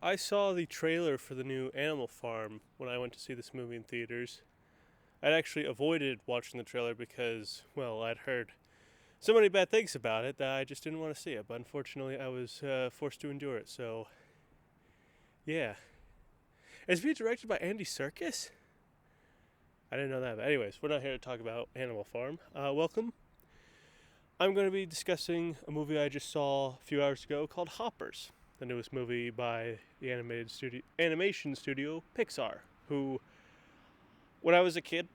I saw the trailer for the new Animal Farm when I went to see this movie in theaters. I'd actually avoided watching the trailer because, well, I'd heard so many bad things about it that I just didn't want to see it. But unfortunately, I was forced to endure it. So, yeah. It's being directed by Andy Serkis? I didn't know that. But anyways, we're not here to talk about Animal Farm. Welcome. I'm going to be discussing a movie I just saw a few hours ago called Hoppers, the newest movie by the animation studio Pixar, who, when I was a kid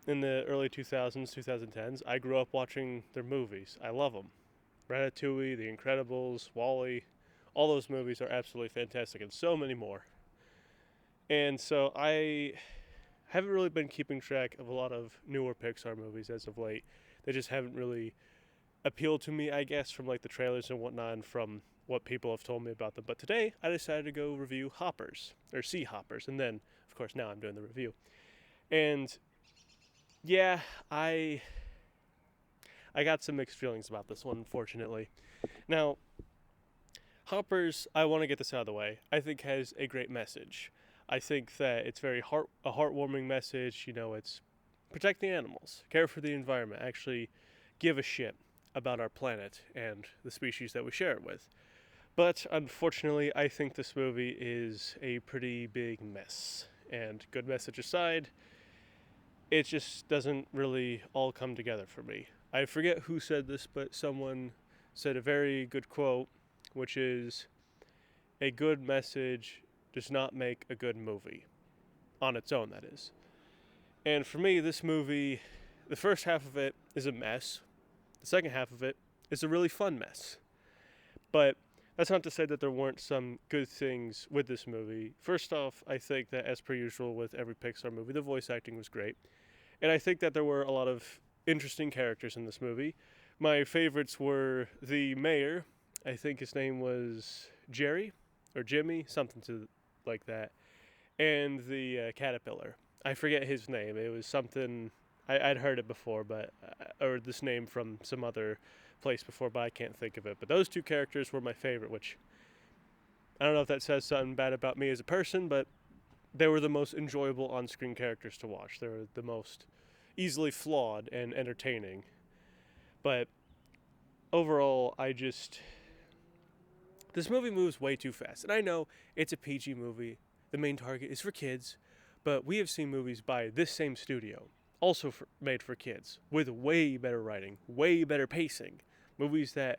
in the early 2000s, 2010s, I grew up watching their movies. I love them. Ratatouille, The Incredibles, Wall-E, all those movies are absolutely fantastic, and so many more. And so I haven't really been keeping track of a lot of newer Pixar movies as of late. They just haven't really appealed to me, I guess, from like the trailers and whatnot, and from what people have told me about them. But today, I decided to go review Hoppers, or see Hoppers, and then, of course, now I'm doing the review. And yeah, I got some mixed feelings about this one, unfortunately. Now, Hoppers, I want to get this out of the way, I think has a great message. I think that it's a heartwarming message. It's protect the animals, care for the environment, actually give a shit about our planet and the species that we share it with. But unfortunately, I think this movie is a pretty big mess. And good message aside, it just doesn't really all come together for me. I forget who said this, but someone said a very good quote, which is, a good message does not make a good movie. On its own, that is. And for me, this movie, the first half of it is a mess. The second half of it is a really fun mess. But that's not to say that there weren't some good things with this movie. First off, I think that, as per usual with every Pixar movie, the voice acting was great. And I think that there were a lot of interesting characters in this movie. My favorites were the mayor. I think his name was Jerry or Jimmy, something like that. And the caterpillar. I forget his name. It was something, I'd heard it before, or this name from some other place before, but I can't think of it. But those two characters were my favorite, which I don't know if that says something bad about me as a person, but they were the most enjoyable on-screen characters to watch. They were the most easily flawed and entertaining. But overall, this movie moves way too fast. And I know it's a PG movie. The main target is for kids. But we have seen movies by this same studio, also made for kids, with way better writing, way better pacing. Movies that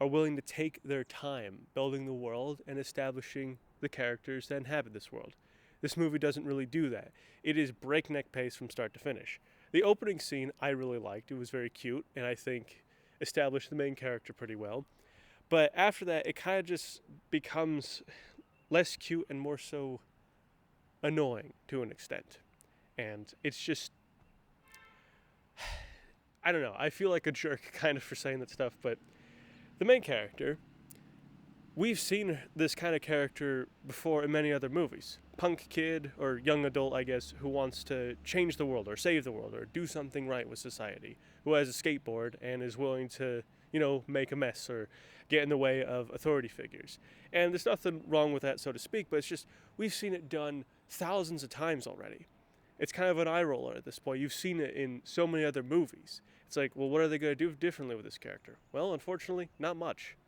are willing to take their time building the world and establishing the characters that inhabit this world. This movie doesn't really do that. It is breakneck pace from start to finish. The opening scene I really liked. It was very cute, and I think established the main character pretty well. But after that, it kind of just becomes less cute and more so annoying to an extent. And it's just, I don't know, I feel like a jerk kind of for saying that stuff, but the main character, we've seen this kind of character before in many other movies. Punk kid, or young adult, I guess, who wants to change the world or save the world or do something right with society, who has a skateboard and is willing to, make a mess or get in the way of authority figures. And there's nothing wrong with that, so to speak, but it's just, we've seen it done thousands of times already. It's kind of an eye roller at this point. You've seen it in so many other movies. It's like, well, what are they going to do differently with this character? Well, unfortunately, not much.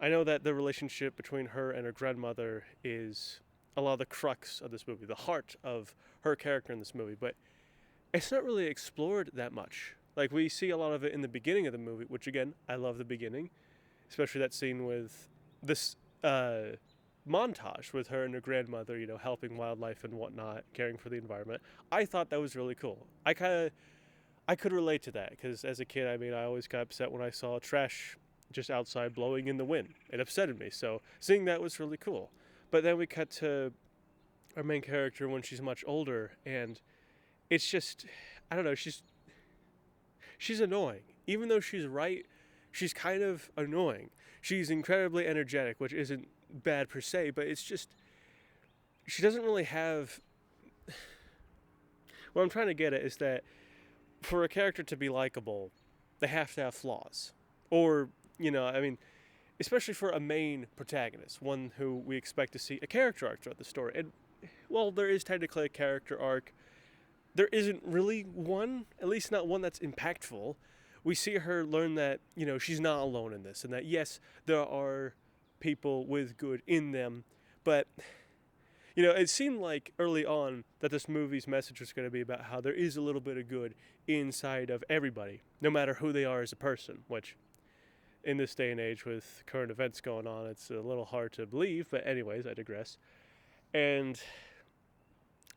I know that the relationship between her and her grandmother is a lot of the crux of this movie, the heart of her character in this movie, but it's not really explored that much. Like, we see a lot of it in the beginning of the movie, which, again, I love the beginning, especially that scene with this montage with her and her grandmother, helping wildlife and whatnot, caring for the environment. I thought that was really cool. I could relate to that, because as a kid, I always got upset when I saw trash just outside blowing in the wind. It upsetted me, so seeing that was really cool. But then we cut to our main character when she's much older, and it's just, I don't know, she's annoying. Even though she's right, she's kind of annoying. She's incredibly energetic, which isn't bad per se, but it's just, she doesn't really have, what I'm trying to get at is that for a character to be likable, they have to have flaws. Or, especially for a main protagonist, one who we expect to see a character arc throughout the story. And well, there is technically a character arc. There isn't really one, at least not one that's impactful. We see her learn that, she's not alone in this, and that yes, there are people with good in them, but it seemed like early on that this movie's message was going to be about how there is a little bit of good inside of everybody, no matter who they are as a person, which in this day and age with current events going on, it's a little hard to believe, but anyways, I digress. And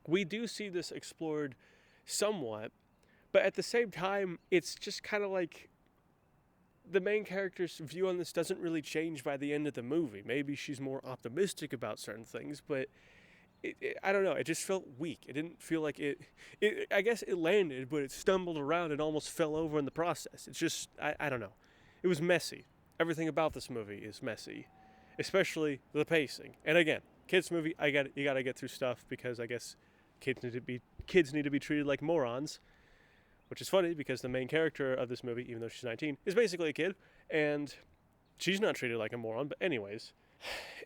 we do see this explored somewhat, but at the same time, it's just kind of like the main character's view on this doesn't really change by the end of the movie. Maybe she's more optimistic about certain things, but I don't know. It just felt weak. It didn't feel like it. I guess it landed, but it stumbled around and almost fell over in the process. It's just, I don't know. It was messy. Everything about this movie is messy, especially the pacing. And again, kids movie, you gotta get through stuff because I guess kids need to be treated like morons, which is funny because the main character of this movie, even though she's 19, is basically a kid, and she's not treated like a moron. But anyways,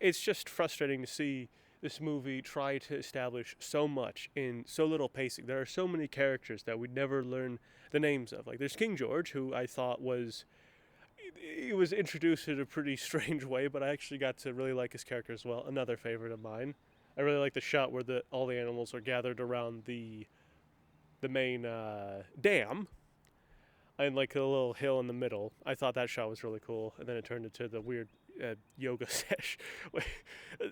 it's just frustrating to see this movie try to establish so much in so little pacing. There are so many characters that we'd never learn the names of. Like there's King George, who I thought he was introduced in a pretty strange way, but I actually got to really like his character as well. Another favorite of mine. I really like the shot where all the animals are gathered around the main dam, and like a little hill in the middle. I thought that shot was really cool, and then it turned into the weird yoga sesh.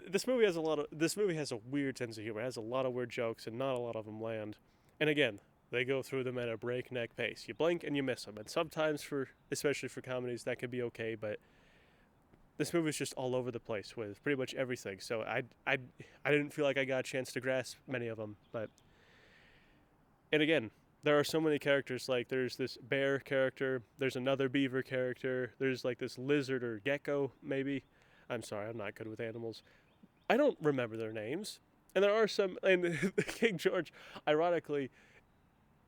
This movie has a weird sense of humor. It has a lot of weird jokes, and not a lot of them land. And again, they go through them at a breakneck pace. You blink and you miss them, and sometimes especially for comedies, that can be okay. But this movie is just all over the place with pretty much everything. So I didn't feel like I got a chance to grasp many of them. And again, there are so many characters. Like there's this bear character, there's another beaver character, there's like this lizard or gecko maybe. I'm sorry, I'm not good with animals. I don't remember their names. And there are some, and King George ironically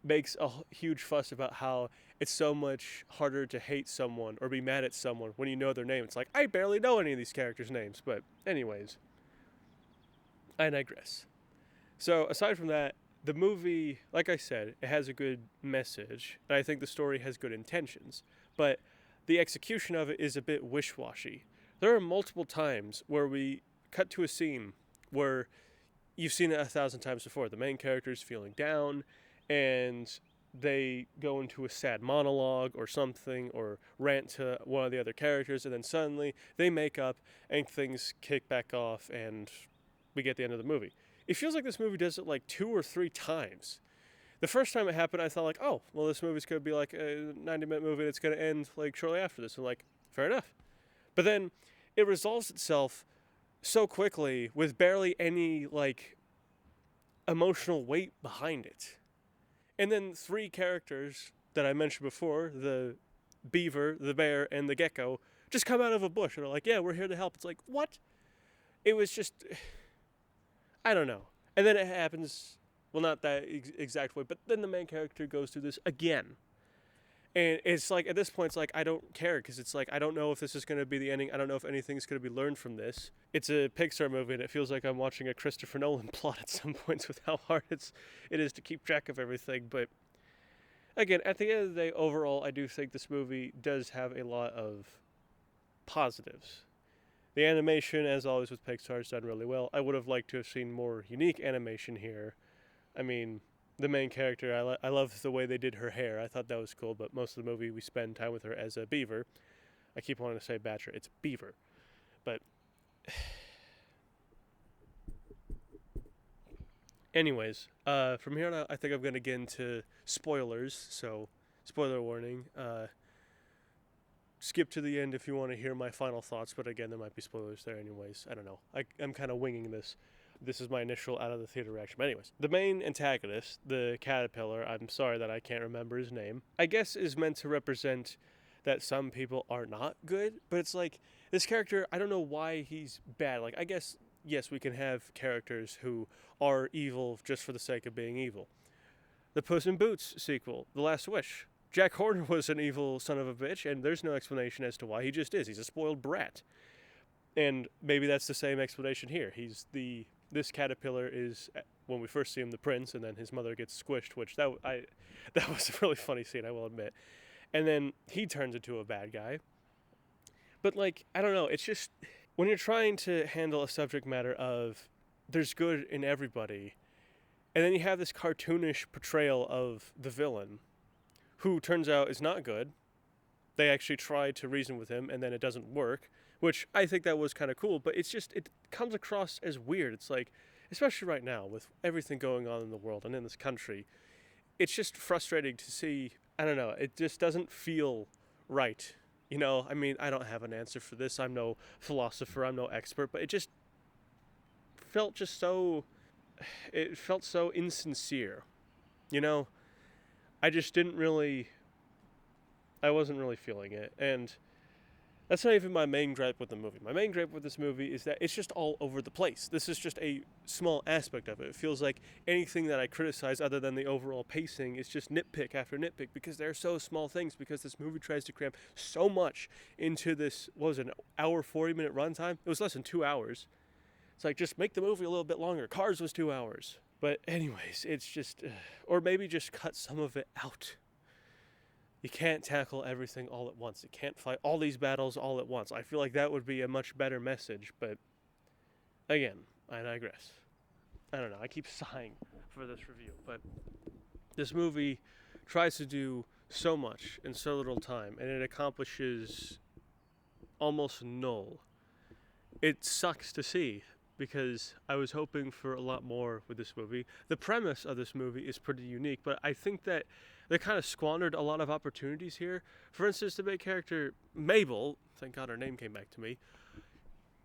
makes a huge fuss about how it's so much harder to hate someone or be mad at someone when you know their name. It's like, I barely know any of these characters' names. But anyways, I digress. So aside from that, the movie, like I said, it has a good message, and I think the story has good intentions, but the execution of it is a bit wish-washy. There are multiple times where we cut to a scene where you've seen it 1,000 times before. The main character is feeling down, and they go into a sad monologue or something, or rant to one of the other characters, and then suddenly they make up, and things kick back off, and we get the end of the movie. It feels like this movie does it like 2 or 3 times. The first time it happened, I thought like, oh, well, this movie's going to be like a 90-minute movie and it's going to end like shortly after this. And like, fair enough. But then it resolves itself so quickly with barely any like emotional weight behind it. And then 3 characters that I mentioned before, the beaver, the bear, and the gecko, just come out of a bush and are like, yeah, we're here to help. It's like, what? It was just, I don't know. And then it happens, well, not that exact way, but then the main character goes through this again. And it's like, at this point, it's like, I don't care, because it's like, I don't know if this is going to be the ending. I don't know if anything's going to be learned from this. It's a Pixar movie, and it feels like I'm watching a Christopher Nolan plot at some points with how hard it is to keep track of everything. But again, at the end of the day, overall, I do think this movie does have a lot of positives. The animation, as always with Pixar, is done really well. I would have liked to have seen more unique animation here. I mean, the main character, I love the way they did her hair. I thought that was cool, but most of the movie we spend time with her as a beaver. I keep wanting to say badger. It's beaver. But anyways, from here on out, I think I'm going to get into spoilers. So, spoiler warning. Skip to the end if you want to hear my final thoughts, but again, there might be spoilers there anyways. I don't know. I'm kind of winging this. This is my initial out of the theater reaction. But anyways, the main antagonist, the caterpillar, I'm sorry that I can't remember his name, I guess is meant to represent that some people are not good, but it's like, this character, I don't know why he's bad. Like, I guess, yes, we can have characters who are evil just for the sake of being evil. The Puss in Boots sequel, The Last Wish, Jack Horner was an evil son of a bitch, and there's no explanation as to why. He just is. He's a spoiled brat. And maybe that's the same explanation here. This caterpillar is, when we first see him, the prince, and then his mother gets squished, which that was a really funny scene, I will admit. And then he turns into a bad guy. But, like, I don't know, it's just, when you're trying to handle a subject matter of there's good in everybody, and then you have this cartoonish portrayal of the villain, who turns out is not good. They actually try to reason with him, and then it doesn't work, which I think that was kind of cool, but it comes across as weird. It's like, especially right now, with everything going on in the world and in this country, it's just frustrating to see, I don't know, it just doesn't feel right. You know, I mean, I don't have an answer for this. I'm no philosopher, I'm no expert, but it felt so insincere. You know, I wasn't really feeling it, and that's not even my main gripe with the movie. My main gripe with this movie is that it's just all over the place. This is just a small aspect of it. It feels like anything that I criticize other than the overall pacing is just nitpick after nitpick, because they're so small things, because this movie tries to cram so much into this, what was it, an hour, 40-minute runtime? It was less than 2 hours. It's like, just make the movie a little bit longer. Cars was 2 hours. But anyways, it's just, or maybe just cut some of it out. You can't tackle everything all at once. You can't fight all these battles all at once. I feel like that would be a much better message, but again, I digress. I don't know, I keep sighing for this review, but this movie tries to do so much in so little time, and it accomplishes almost null. It sucks to see, because I was hoping for a lot more with this movie. The premise of this movie is pretty unique, but I think that they kind of squandered a lot of opportunities here. For instance, the main character, Mabel, thank God her name came back to me,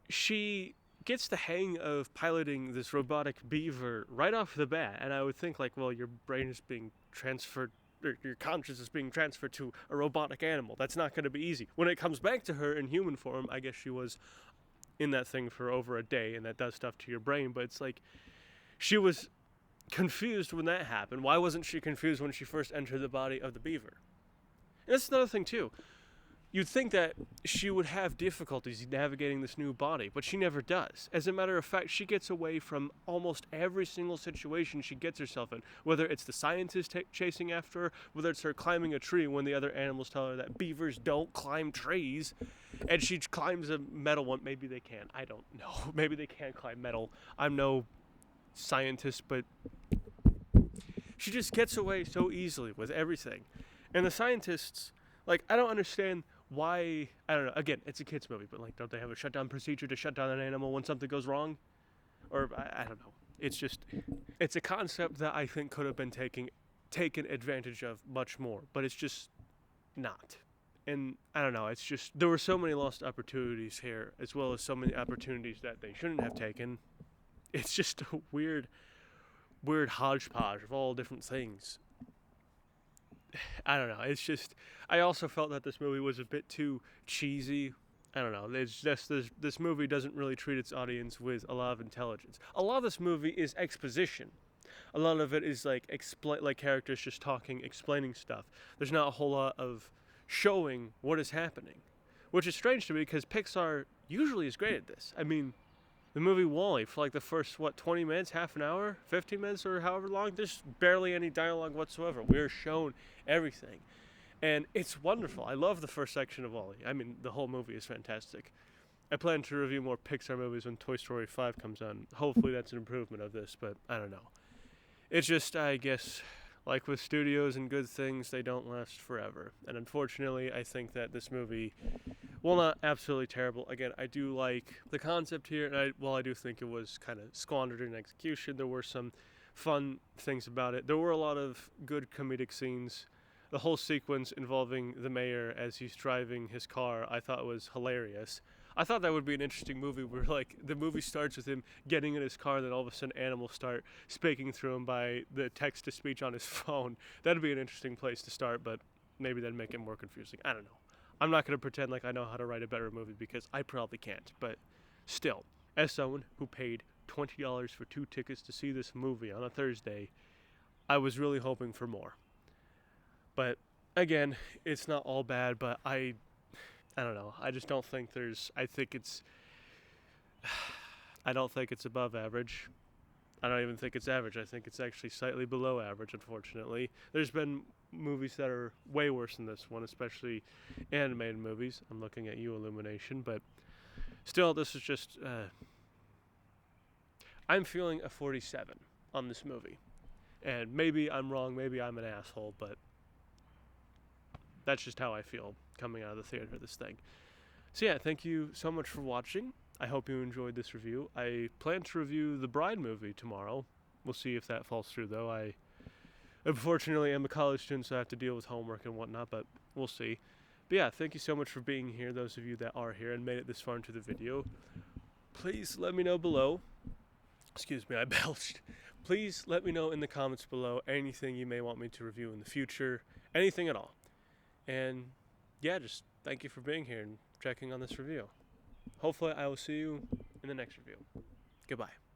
she gets the hang of piloting this robotic beaver right off the bat, and I would think, like, well, your brain is being transferred, or your conscience is being transferred to a robotic animal. That's not going to be easy. When it comes back to her in human form, I guess she was in that thing for over a day, and that does stuff to your brain, but it's like, she was confused when that happened. Why wasn't she confused when she first entered the body of the beaver? And that's another thing too. You'd think that she would have difficulties navigating this new body, but she never does. As a matter of fact, she gets away from almost every single situation she gets herself in, whether it's the scientist chasing after her, whether it's her climbing a tree when the other animals tell her that beavers don't climb trees, and she climbs a metal one. Maybe they can. I don't know. Maybe they can climb metal. I'm no scientist, but she just gets away so easily with everything. And the scientists, like, I don't understand why, I don't know, again, it's a kid's movie, but, like, don't they have a shutdown procedure to shut down an animal when something goes wrong? Or, I don't know. It's just, it's a concept that I think could have been taken advantage of much more, but it's just not. And, I don't know, it's just, there were so many lost opportunities here, as well as so many opportunities that they shouldn't have taken. It's just a weird hodgepodge of all different things. I don't know. It's just, I also felt that this movie was a bit too cheesy. I don't know. It's just, this movie doesn't really treat its audience with a lot of intelligence. A lot of this movie is exposition. A lot of it is like characters just talking, explaining stuff. There's not a whole lot of showing what is happening, which is strange to me because Pixar usually is great at this. I mean, the movie WALL-E, for like the first, 20 minutes, half an hour, 15 minutes, or however long, there's barely any dialogue whatsoever. We're shown everything. And it's wonderful. I love the first section of WALL-E. I mean, the whole movie is fantastic. I plan to review more Pixar movies when Toy Story 5 comes on. Hopefully that's an improvement of this, but I don't know. It's just, I guess, like with studios and good things, they don't last forever. And unfortunately, I think that this movie, well, not absolutely terrible. Again, I do like the concept here, and while I do think it was kind of squandered in execution, there were some fun things about it. There were a lot of good comedic scenes. The whole sequence involving the mayor as he's driving his car, I thought was hilarious. I thought that would be an interesting movie where, like, the movie starts with him getting in his car, and then all of a sudden animals start speaking through him by the text-to-speech on his phone. That'd be an interesting place to start, but maybe that'd make it more confusing. I don't know. I'm not going to pretend like I know how to write a better movie because I probably can't, but still, as someone who paid $20 for 2 tickets to see this movie on a Thursday, I was really hoping for more. But again, it's not all bad, but I don't know. I just don't think there's. I think it's. I don't think it's above average. I don't even think it's average. I think it's actually slightly below average, unfortunately. There's been movies that are way worse than this one, especially animated movies. I'm looking at you, Illumination, but still, this is just. I'm feeling a 47 on this movie. And maybe I'm wrong, maybe I'm an asshole, but that's just how I feel coming out of the theater this thing. So yeah, thank you so much for watching. I hope you enjoyed this review. I plan to review the Bride movie tomorrow. We'll see if that falls through, though. I unfortunately am a college student, so I have to deal with homework and whatnot, but we'll see. But yeah, thank you so much for being here, those of you that are here and made it this far into the video. Please let me know below. Excuse me, I belched. Please let me know in the comments below anything you may want me to review in the future. Anything at all. And yeah, just thank you for being here and checking on this review. Hopefully I will see you in the next review. Goodbye.